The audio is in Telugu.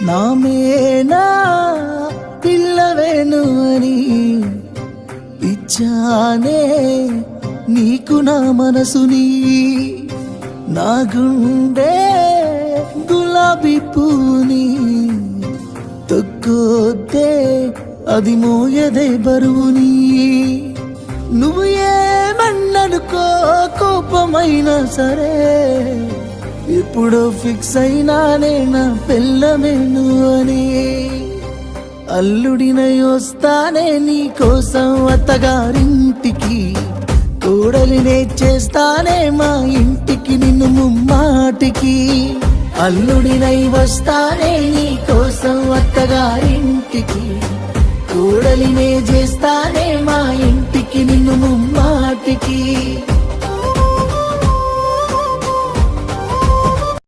నామేనా పిల్లవేను అని ఇచ్చానే నీకు నా మనసుని, నా గుండె గులాబీ పూని తొక్కొద్దే అది మోయదే బరువుని. నువ్వు ఏమన్ననుకో కోపమైనా సరే, ఎప్పుడో ఫిక్స్ అయినానే నా పెళ్ళమేను అని. అల్లుడినై వస్తానే నీ కోసం అత్తగారింటికి, కోడలినే చేస్తానే మా ఇంటికి నిన్ను ముమ్మాటికి. అల్లుడినై వస్తానే నీ కోసం అత్తగారింటికి, కోడలినే చేస్తానే మా ఇంటికి నిన్ను ముమ్మాటికి.